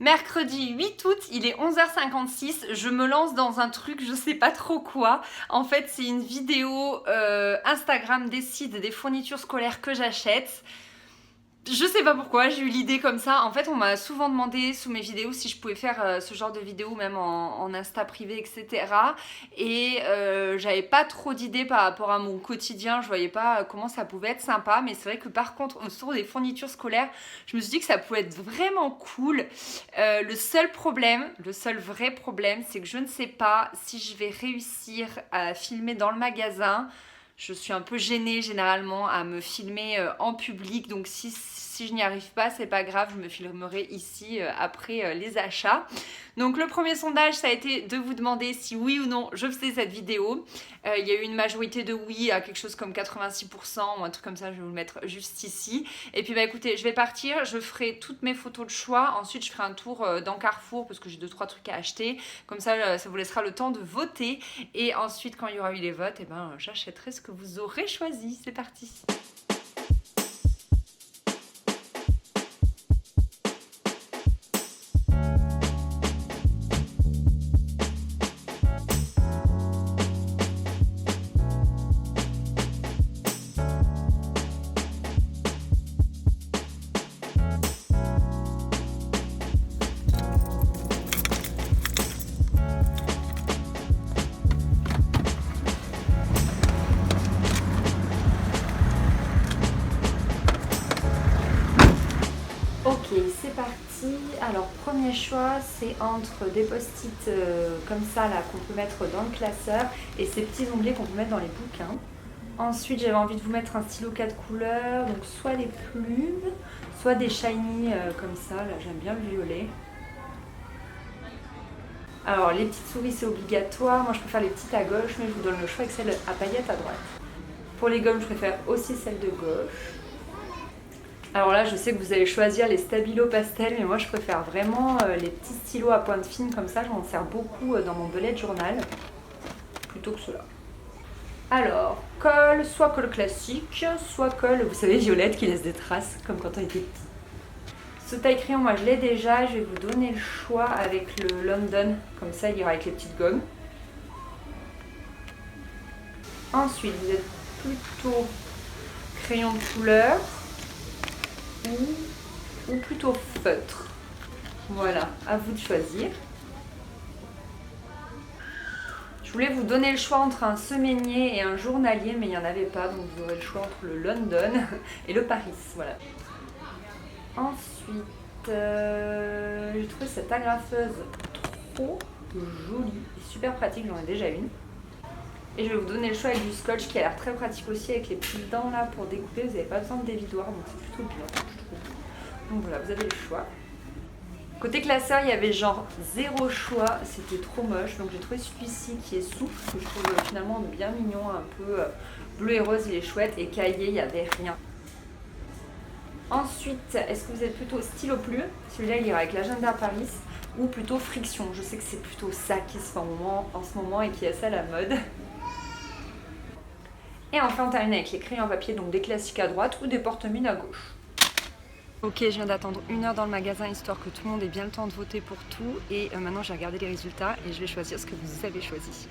Mercredi 8 août, il est 11h56, je me lance dans un truc, je sais pas trop quoi. En fait, c'est une vidéo Instagram décide des fournitures scolaires que j'achète. Je sais pas pourquoi, j'ai eu l'idée comme ça. En fait, on m'a souvent demandé sous mes vidéos si je pouvais faire ce genre de vidéos, même en Insta privé, etc. Et j'avais pas trop d'idées par rapport à mon quotidien. Je voyais pas comment ça pouvait être sympa. Mais c'est vrai que par contre, autour des fournitures scolaires, je me suis dit que ça pouvait être vraiment cool. Le seul vrai problème, c'est que je ne sais pas si je vais réussir à filmer dans le magasin. Je suis un peu gênée généralement à me filmer en public, donc si je n'y arrive pas, c'est pas grave, je me filmerai ici après les achats. Donc le premier sondage, ça a été de vous demander si oui ou non je faisais cette vidéo. Il y a eu une majorité de oui à quelque chose comme 86% ou un truc comme ça, je vais vous le mettre juste ici. Et puis bah écoutez, je vais partir, je ferai toutes mes photos de choix, ensuite je ferai un tour dans Carrefour parce que j'ai 2-3 trucs à acheter. Comme ça, ça vous laissera le temps de voter. Et ensuite, quand il y aura eu les votes, eh ben, j'achèterai ce que vous aurez choisi. C'est parti! Ok, c'est parti. Alors, premier choix, c'est entre des post-it comme ça là qu'on peut mettre dans le classeur et ces petits onglets qu'on peut mettre dans les bouquins. Ensuite, j'avais envie de vous mettre un stylo 4 couleurs, donc soit des plumes, soit des shiny comme ça. Là, j'aime bien le violet. Alors, les petites souris, c'est obligatoire. Moi, je préfère les petites à gauche, mais je vous donne le choix avec celle à paillettes à droite. Pour les gommes, je préfère aussi celle de gauche. Alors là, je sais que vous allez choisir les Stabilo pastel, mais moi je préfère vraiment les petits stylos à pointe fine comme ça. J'en sers beaucoup dans mon bullet journal, plutôt que ceux-là. Alors, colle, soit colle classique, soit colle, vous savez, violette qui laisse des traces, comme quand on était petit. Ce taille-crayon, moi je l'ai déjà, je vais vous donner le choix avec le London, comme ça il ira avec les petites gommes. Ensuite, vous êtes plutôt crayon de couleur ou plutôt feutre. Voilà, à vous de choisir. Je voulais vous donner le choix entre un semainier et un journalier, mais il n'y en avait pas, donc vous aurez le choix entre le London et le Paris. Voilà. Ensuite, j'ai trouvé cette agrafeuse trop jolie et super pratique, j'en ai déjà une. Et je vais vous donner le choix avec du scotch qui a l'air très pratique aussi avec les petites dents là pour découper, vous n'avez pas besoin de dévidoir, donc c'est plutôt bien, je trouve. Donc voilà, vous avez le choix. Côté classeur, il y avait genre zéro choix, c'était trop moche, donc j'ai trouvé celui-ci qui est souple, que je trouve finalement bien mignon, un peu bleu et rose, il est chouette, et cahier, il n'y avait rien. Ensuite, est-ce que vous êtes plutôt stylo plume? Celui-là, il ira avec l'agenda Paris, ou plutôt friction? Je sais que c'est plutôt ça qui se fait en ce moment et qui est assez à la mode. Et enfin, on termine avec les crayons papier, donc des classiques à droite ou des porte-mine à gauche. Ok, je viens d'attendre 1 heure dans le magasin histoire que tout le monde ait bien le temps de voter pour tout. Et maintenant, j'ai regardé les résultats et je vais choisir ce que vous avez choisi.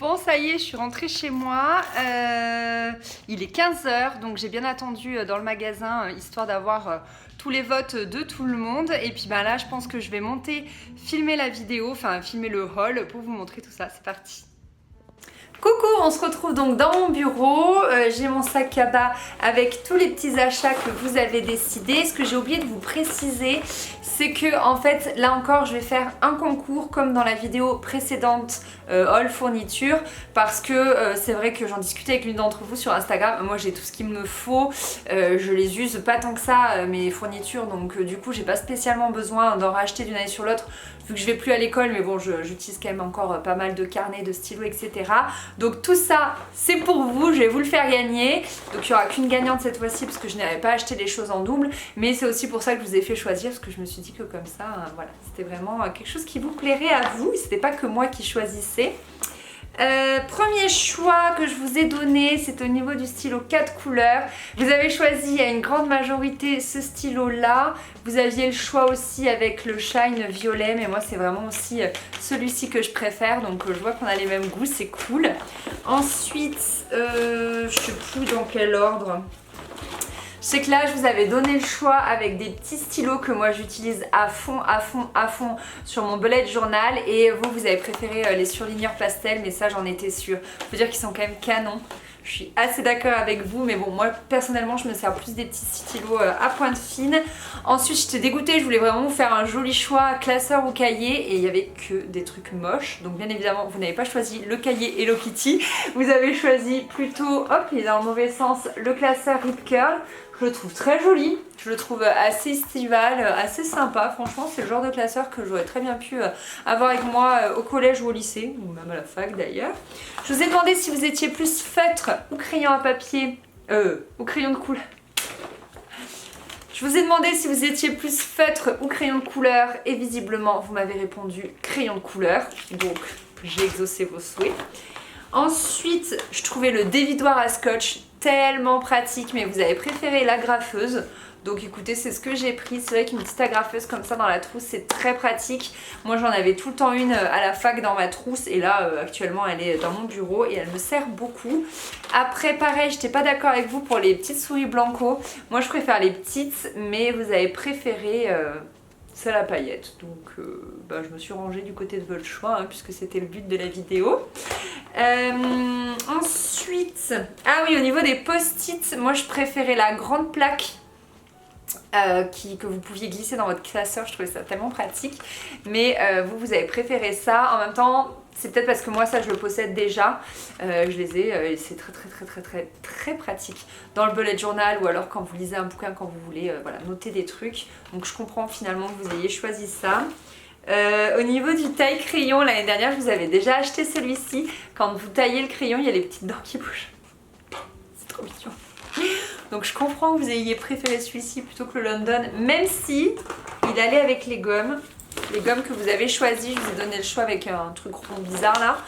Bon, ça y est, je suis rentrée chez moi. Il est 15h, donc j'ai bien attendu dans le magasin, histoire d'avoir tous les votes de tout le monde. Et puis bah, là, je pense que je vais monter, filmer la vidéo, enfin filmer le haul pour vous montrer tout ça. C'est parti. Coucou, on se retrouve donc dans mon bureau, j'ai mon sac à bas avec tous les petits achats que vous avez décidés. Ce que j'ai oublié de vous préciser, c'est que en fait là encore je vais faire un concours comme dans la vidéo précédente haul fourniture, parce que c'est vrai que j'en discutais avec l'une d'entre vous sur Instagram. Moi j'ai tout ce qu'il me faut, je les use pas tant que ça mes fournitures, donc du coup j'ai pas spécialement besoin d'en racheter d'une année sur l'autre vu que je vais plus à l'école, mais bon j'utilise quand même encore pas mal de carnets, de stylos, etc. Donc tout ça c'est pour vous, je vais vous le faire gagner. Donc il n'y aura qu'une gagnante cette fois-ci parce que je n'avais pas acheté les choses en double, mais c'est aussi pour ça que je vous ai fait choisir, parce que je me suis dit que comme ça, voilà, c'était vraiment quelque chose qui vous plairait à vous, c'était pas que moi qui choisissais. Premier choix que je vous ai donné, c'est au niveau du stylo 4 couleurs. Vous avez choisi à une grande majorité ce stylo là. Vous aviez le choix aussi avec le Shine violet, mais moi c'est vraiment aussi celui-ci que je préfère. Donc je vois qu'on a les mêmes goûts, c'est cool. Ensuite, je sais plus dans quel ordre. Je sais que là je vous avais donné le choix avec des petits stylos que moi j'utilise à fond sur mon bullet journal, et vous avez préféré les surligneurs pastel, mais ça j'en étais sûre. Faut dire qu'ils sont quand même canons. Je suis assez d'accord avec vous, mais bon, moi personnellement je me sers plus des petits stylos à pointe fine. Ensuite j'étais dégoûtée, je voulais vraiment vous faire un joli choix classeur ou cahier, et il n'y avait que des trucs moches. Donc bien évidemment vous n'avez pas choisi le cahier Hello Kitty, vous avez choisi plutôt, hop il est dans le mauvais sens, le classeur Rip Curl. Je le trouve très joli, je le trouve assez estival, assez sympa. Franchement c'est le genre de classeur que j'aurais très bien pu avoir avec moi au collège ou au lycée, ou même à la fac d'ailleurs. Je vous ai demandé si vous étiez plus feutre ou crayon à papier, ou crayon de couleur. Je vous ai demandé si vous étiez plus feutre ou crayon de couleur, et visiblement vous m'avez répondu crayon de couleur, donc j'ai exaucé vos souhaits. Ensuite, je trouvais le dévidoir à scotch tellement pratique, mais vous avez préféré l'agrafeuse. Donc écoutez, c'est ce que j'ai pris. C'est vrai qu'une petite agrafeuse comme ça dans la trousse, c'est très pratique. Moi j'en avais tout le temps une à la fac dans ma trousse, et là actuellement elle est dans mon bureau et elle me sert beaucoup. Après pareil, j'étais pas d'accord avec vous pour les petites souris Blanco. Moi je préfère les petites, mais vous avez préféré celle à paillettes. Donc je me suis rangée du côté de votre choix, puisque c'était le but de la vidéo. Ensuite, ah oui, au niveau des post-it, moi je préférais la grande plaque que vous pouviez glisser dans votre classeur. Je trouvais ça tellement pratique, mais vous avez préféré ça. En même temps c'est peut-être parce que moi ça je le possède déjà, je les ai, et c'est très pratique dans le bullet journal, ou alors quand vous lisez un bouquin, quand vous voulez voilà, noter des trucs. Donc je comprends finalement que vous ayez choisi ça. Au niveau du taille crayon, l'année dernière je vous avais déjà acheté celui-ci. Quand vous taillez le crayon, il y a les petites dents qui bougent, c'est trop mignon. Donc je comprends que vous ayez préféré celui-ci plutôt que le London, même si il allait avec les gommes. Les gommes que vous avez choisies, je vous ai donné le choix avec un truc rond bizarre là,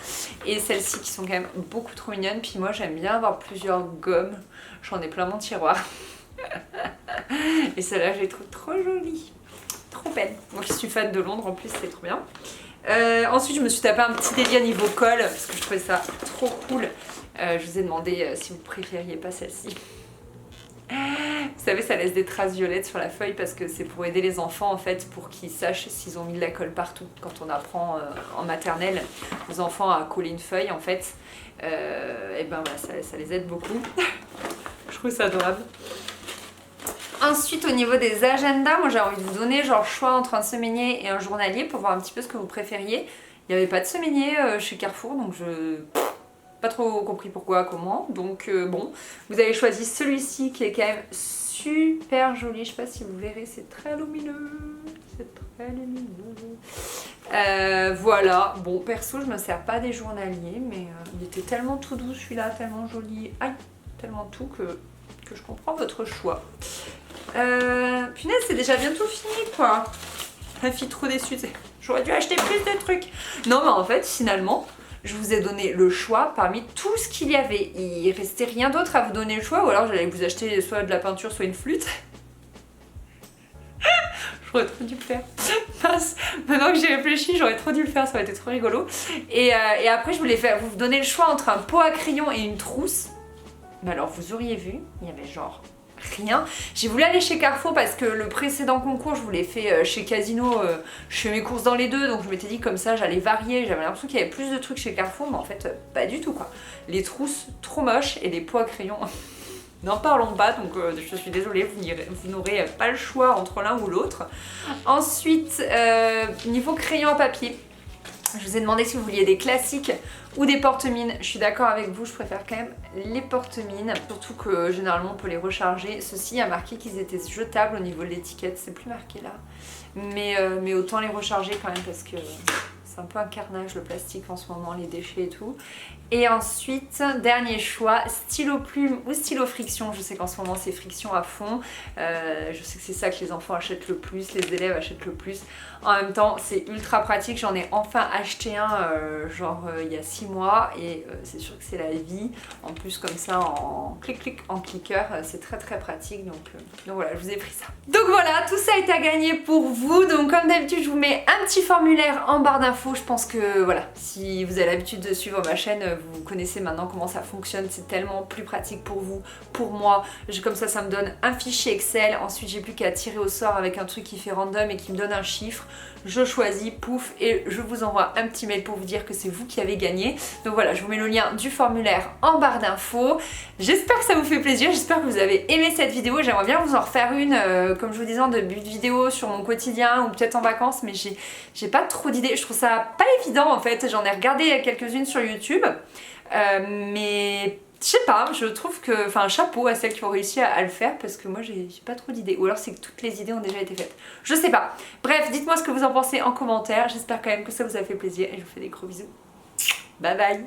et celles-ci qui sont quand même beaucoup trop mignonnes. Puis moi j'aime bien avoir plusieurs gommes, j'en ai plein mon tiroir. Et celle-là je les trouve trop jolies, trop belle. Moi je suis fan de Londres en plus, c'est trop bien. Ensuite je me suis tapé un petit délire niveau colle parce que je trouvais ça trop cool. Je vous ai demandé si vous préfériez pas celle-ci. Vous savez, ça laisse des traces violettes sur la feuille parce que c'est pour aider les enfants en fait, pour qu'ils sachent s'ils ont mis de la colle partout. Quand on apprend en maternelle aux enfants à coller une feuille en fait, et ben voilà, ça les aide beaucoup. Je trouve ça adorable. Ensuite au niveau des agendas, moi j'ai envie de vous donner genre choix entre un semainier et un journalier pour voir un petit peu ce que vous préfériez. Il n'y avait pas de semainier chez Carrefour, donc je... pas trop compris pourquoi, comment, donc bon, vous avez choisi celui-ci qui est quand même super joli, je sais pas si vous verrez, c'est très lumineux, voilà, bon perso je me sers pas des journaliers, mais il était tellement tout doux celui-là, tellement joli, aïe, tellement tout que je comprends votre choix. Punaise, c'est déjà bientôt fini quoi, la fille trop déçue, j'aurais dû acheter plus de trucs. Non mais en fait finalement, je vous ai donné le choix parmi tout ce qu'il y avait. Il restait rien d'autre à vous donner le choix, ou alors j'allais vous acheter soit de la peinture, soit une flûte. J'aurais trop dû le faire. Maintenant que j'y réfléchi, j'aurais trop dû le faire, ça aurait été trop rigolo. Et après, je voulais vous donner le choix entre un pot à crayon et une trousse. Mais alors, vous auriez vu, il y avait genre Rien. J'ai voulu aller chez Carrefour parce que le précédent concours je vous l'ai fait chez Casino, je fais mes courses dans les deux, donc je m'étais dit comme ça j'allais varier, j'avais l'impression qu'il y avait plus de trucs chez Carrefour, mais en fait pas du tout quoi. Les trousses trop moches et les pots à crayon, n'en parlons pas, donc je suis désolée, vous n'aurez pas le choix entre l'un ou l'autre. Ensuite, niveau crayon à papier, je vous ai demandé si vous vouliez des classiques ou des porte-mines. Je suis d'accord avec vous, je préfère quand même les porte-mines. Surtout que généralement on peut les recharger. Ceci a marqué qu'ils étaient jetables au niveau de l'étiquette, c'est plus marqué là. Mais autant les recharger quand même parce que c'est un peu un carnage le plastique en ce moment, les déchets et tout. Et ensuite, dernier choix, stylo plume ou stylo friction. Je sais qu'en ce moment c'est friction à fond. Je sais que c'est ça que les enfants achètent le plus, les élèves achètent le plus. En même temps, c'est ultra pratique. J'en ai enfin acheté un il y a 6 mois et c'est sûr que c'est la vie. En plus comme ça en clic-clic, en cliqueur, c'est très très pratique. Donc voilà, je vous ai pris ça. Donc voilà, tout ça est à gagner pour vous. Donc comme d'habitude, je vous mets un petit formulaire en barre d'infos. Je pense que voilà, si vous avez l'habitude de suivre ma chaîne, vous connaissez maintenant comment ça fonctionne, c'est tellement plus pratique pour vous, pour moi. Comme ça me donne un fichier Excel, ensuite j'ai plus qu'à tirer au sort avec un truc qui fait random et qui me donne un chiffre. Je choisis, pouf, et je vous envoie un petit mail pour vous dire que c'est vous qui avez gagné. Donc voilà, je vous mets le lien du formulaire en barre d'infos. J'espère que ça vous fait plaisir, j'espère que vous avez aimé cette vidéo. J'aimerais bien vous en refaire une, comme je vous disais, en début de vidéo sur mon quotidien ou peut-être en vacances, mais j'ai pas trop d'idées. Je trouve ça pas évident en fait, j'en ai regardé quelques-unes sur YouTube. Mais je sais pas, je trouve que, enfin, chapeau à celles qui ont réussi à le faire parce que moi j'ai pas trop d'idées, ou alors c'est que toutes les idées ont déjà été faites, je sais pas. Bref, dites-moi ce que vous en pensez en commentaire, j'espère quand même que ça vous a fait plaisir et je vous fais des gros bisous. Bye bye.